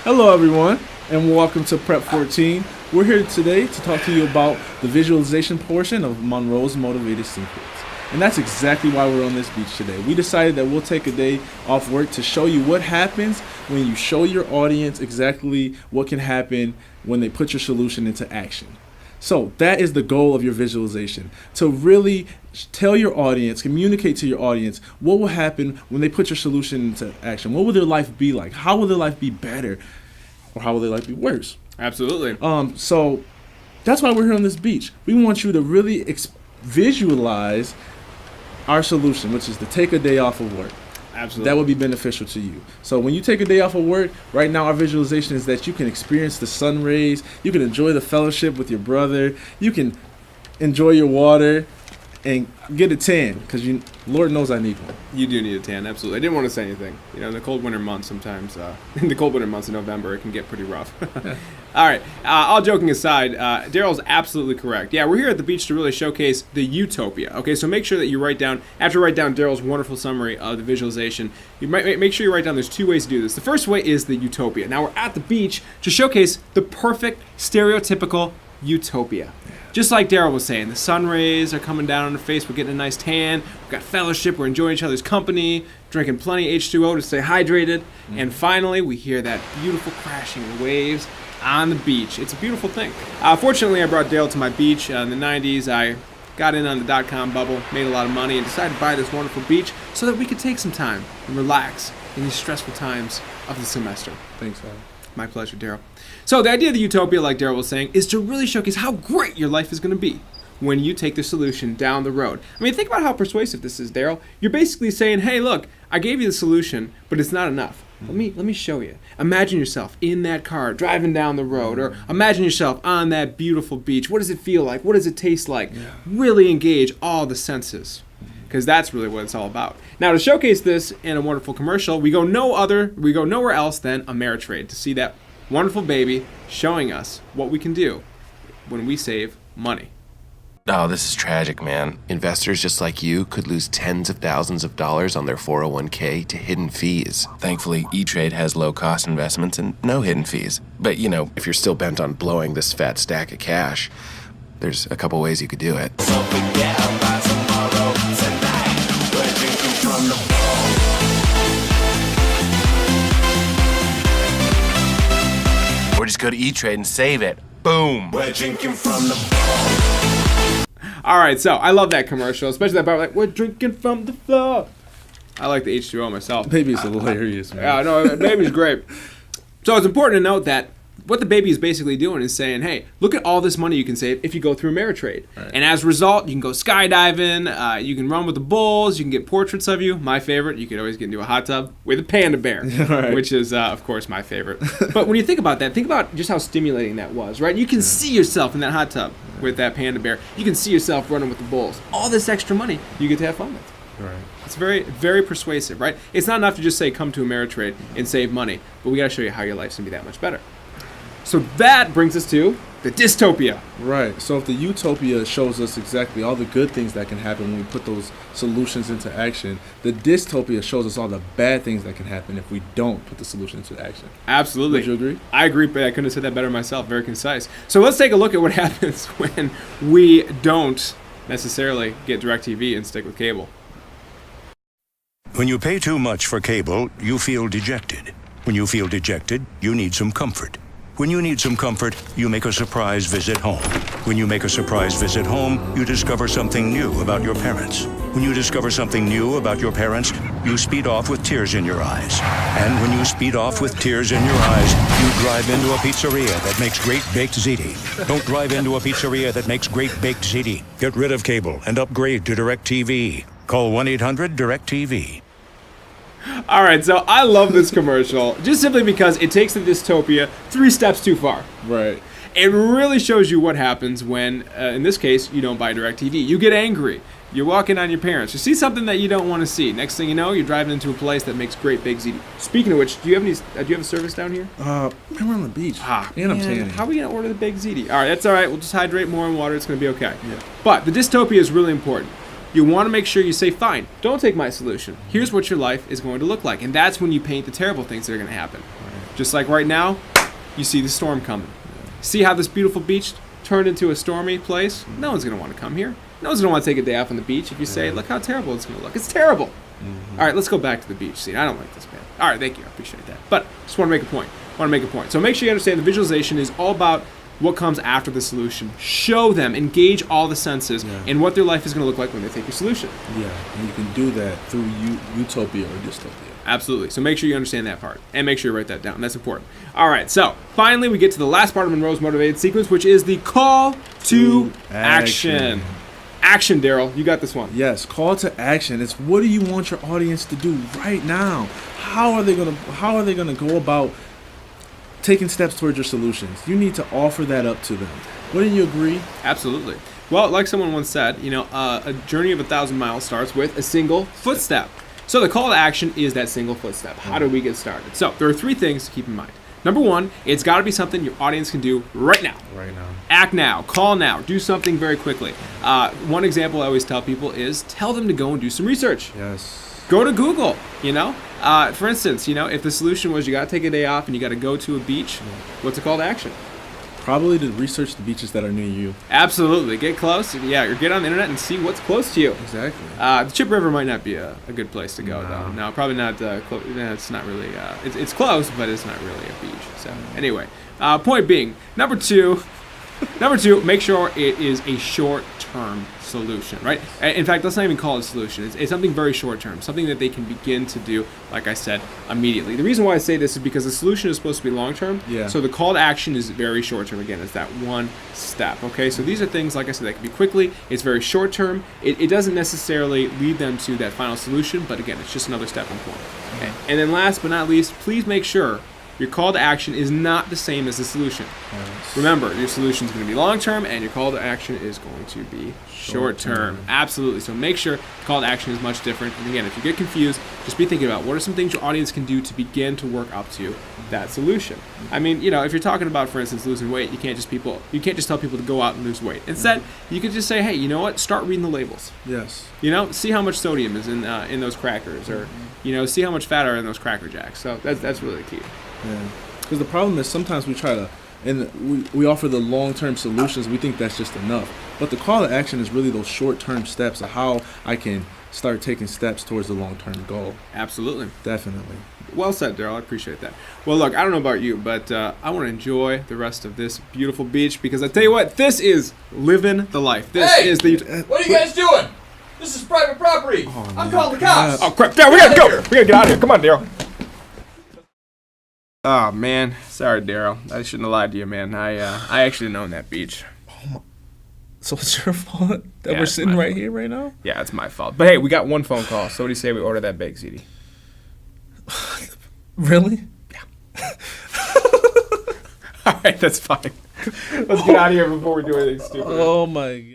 Hello, everyone, and welcome to Prep 14. We're here today to talk to you about the visualization portion of Monroe's Motivated Secrets. And that's exactly why we're on this beach today. We decided that we'll take a day off work to show you what happens when you show your audience exactly what can happen when they put your solution into action. So that is the goal of your visualization, to really tell your audience, communicate to your audience what will happen when they put your solution into action. What will their life be like? How will their life be better? Or how will their life be worse? Absolutely. So that's why we're here on this beach. We want you to really visualize our solution, which is to take a day off of work. Absolutely. That would be beneficial to you. So when you take a day off of work, right now our visualization is that you can experience the sun rays, you can enjoy the fellowship with your brother, you can enjoy your water, and get a tan, because Lord knows I need one. You do need a tan, absolutely. I didn't want to say anything. You know, in the cold winter months sometimes, in the cold winter months in November, it can get pretty rough. All right, all joking aside, Daryl's absolutely correct. Yeah, we're here at the beach to really showcase the utopia. Okay, so make sure that you write down Daryl's wonderful summary of the visualization, you might make sure you write down there's two ways to do this. The first way is the utopia. Now we're at the beach to showcase the perfect, stereotypical utopia. Just like Daryl was saying, the sun rays are coming down on the face, we're getting a nice tan, we've got fellowship, we're enjoying each other's company, drinking plenty of H2O to stay hydrated, and finally we hear that beautiful crashing of waves on the beach. It's a beautiful thing. Fortunately, I brought Daryl to my beach in the 90s. I got in on the dot-com bubble, made a lot of money, and decided to buy this wonderful beach so that we could take some time and relax in these stressful times of the semester. Thanks, Al. My pleasure, Daryl. So the idea of the utopia, like Daryl was saying, is to really showcase how great your life is going to be when you take the solution down the road. I mean, think about how persuasive this is, Daryl. You're basically saying, hey, look, I gave you the solution, but it's not enough. Let me show you. Imagine yourself in that car driving down the road, or imagine yourself on that beautiful beach. What does it feel like? What does it taste like? Yeah. Really engage all the senses, because that's really what it's all about. Now, to showcase this in a wonderful commercial, we go nowhere else than Ameritrade to see that wonderful baby showing us what we can do when we save money. Oh, this is tragic, man. Investors just like you could lose tens of thousands of dollars on their 401k to hidden fees. Thankfully, E-Trade has low-cost investments and no hidden fees. But, you know, if you're still bent on blowing this fat stack of cash, there's a couple ways you could do it. So forget about tomorrow, tonight. We're drinking from the ball. Or just go to E-Trade and save it. Boom! We're drinking from the ball. All right, so I love that commercial, especially that part like, we're drinking from the floor. I like the H2O myself. Baby's hilarious, man. Yeah, no, baby's great. So it's important to note that what the baby is basically doing is saying, hey, look at all this money you can save if you go through Ameritrade. Right. And as a result, you can go skydiving, you can run with the bulls, you can get portraits of you. My favorite, you could always get into a hot tub with a panda bear, Right. which is, of course, my favorite. But when you think about that, think about just how stimulating that was, right? You can see yourself in that hot tub with that panda bear. You can see yourself running with the bulls. All this extra money you get to have fun with. Right. It's very, very persuasive, right? It's not enough to just say, come to Ameritrade and save money, but we got to show you how your life's going to be that much better. So that brings us to the dystopia. Right. So if the utopia shows us exactly all the good things that can happen when we put those solutions into action, the dystopia shows us all the bad things that can happen if we don't put the solution into action. Absolutely. Would you agree? I agree, but I couldn't have said that better myself. Very concise. So let's take a look at what happens when we don't necessarily get DirecTV and stick with cable. When you pay too much for cable, you feel dejected. When you feel dejected, you need some comfort. When you need some comfort, you make a surprise visit home. When you make a surprise visit home, you discover something new about your parents. When you discover something new about your parents, you speed off with tears in your eyes. And when you speed off with tears in your eyes, you drive into a pizzeria that makes great baked ziti. Don't drive into a pizzeria that makes great baked ziti. Get rid of cable and upgrade to DirecTV. Call 1-800-DirecTV. All right, so I love this commercial just simply because it takes the dystopia 3 steps too far. Right. It really shows you what happens when, in this case, you don't buy DirecTV. You get angry. You're walking on your parents. You see something that you don't want to see. Next thing you know, you're driving into a place that makes great big ziti. Speaking of which, do you have a service down here? Man, we're on the beach. And I'm Man, tanning. how are we going to order the big ziti? All right, that's all right. We'll just hydrate more in water. It's going to be okay. Yeah. But the dystopia is really important. You want to make sure you say, fine, don't take my solution. Here's what your life is going to look like. And that's when you paint the terrible things that are going to happen. Just like right now, you see the storm coming. See how this beautiful beach turned into a stormy place? No one's going to want to come here. No one's going to want to take a day off on the beach if you say, look how terrible it's going to look. It's terrible. All right, let's go back to the beach scene. I don't like this, man. All right, thank you. I appreciate that. But just want to make a point. So make sure you understand the visualization is all about what comes after the solution. Show them, engage all the senses in what their life is going to look like when they take your solution. Yeah, and you can do that through utopia or dystopia. Absolutely. So make sure you understand that part and make sure you write that down. That's important. All right. So finally, we get to the last part of Monroe's motivated sequence, which is the call to action. Action, Daryl. You got this one. Yes, call to action. It's what do you want your audience to do right now? How are they gonna go about taking steps towards your solutions? You need to offer that up to them. Wouldn't you agree? Absolutely. Well, like someone once said, a journey of 1,000 miles starts with a single footstep. So the call to action is that single footstep. How do we get started? So there are 3 things to keep in mind. Number 1, it's got to be something your audience can do right now. Right now. Act now. Call now. Do something very quickly. One example I always tell people is tell them to go and do some research. Yes. Go to Google, For instance, if the solution was you got to take a day off and you got to go to a beach, what's a call to action? Probably to research the beaches that are near you. Absolutely. Get close. Yeah, or get on the internet and see what's close to you. Exactly. The Chip River might not be a good place to go, though. No, probably not. It's not really. It's close, but it's not really a beach. So anyway, point being, number two, make sure it is a short-term solution, right? In fact, let's not even call it a solution. It's something very short-term, something that they can begin to do, like I said, immediately. The reason why I say this is because the solution is supposed to be long-term, so the call to action is very short-term. Again, it's that one step, okay? So these are things, like I said, that can be quickly. It's very short-term. It doesn't necessarily lead them to that final solution, but again, it's just another stepping point. Okay? And then last but not least, please make sure your call to action is not the same as the solution. Yes. Remember, your solution is going to be long-term, and your call to action is going to be short-term. Absolutely. So make sure the call to action is much different. And again, if you get confused, just be thinking about what are some things your audience can do to begin to work up to that solution. I mean, if you're talking about, for instance, losing weight, you can't just tell people to go out and lose weight. Instead, you could just say, hey, you know what? Start reading the labels. Yes. See how much sodium is in those crackers, or see how much fat are in those Cracker Jacks. So that's really the key. Yeah, because the problem is sometimes we try to, and we offer the long-term solutions. We think that's just enough. But the call to action is really those short-term steps of how I can start taking steps towards the long-term goal. Absolutely. Definitely. Well said, Daryl. I appreciate that. Well, look, I don't know about you, but I want to enjoy the rest of this beautiful beach because I tell you what, this is living the life. This is the. What are you guys doing? This is private property. I'm calling the cops. Oh crap! Daryl, we gotta go. We gotta get out of here. Come on, Daryl. Oh man, sorry, Daryl. I shouldn't have lied to you, man. I actually didn't own that beach. So it's your fault that Yeah, we're it's sitting my right fault. here right now? Yeah, it's my fault. But hey, we got one phone call. So what do you say we order that baked ziti? Really? All right, that's fine. Let's get out of here before we do anything stupid. Oh my God.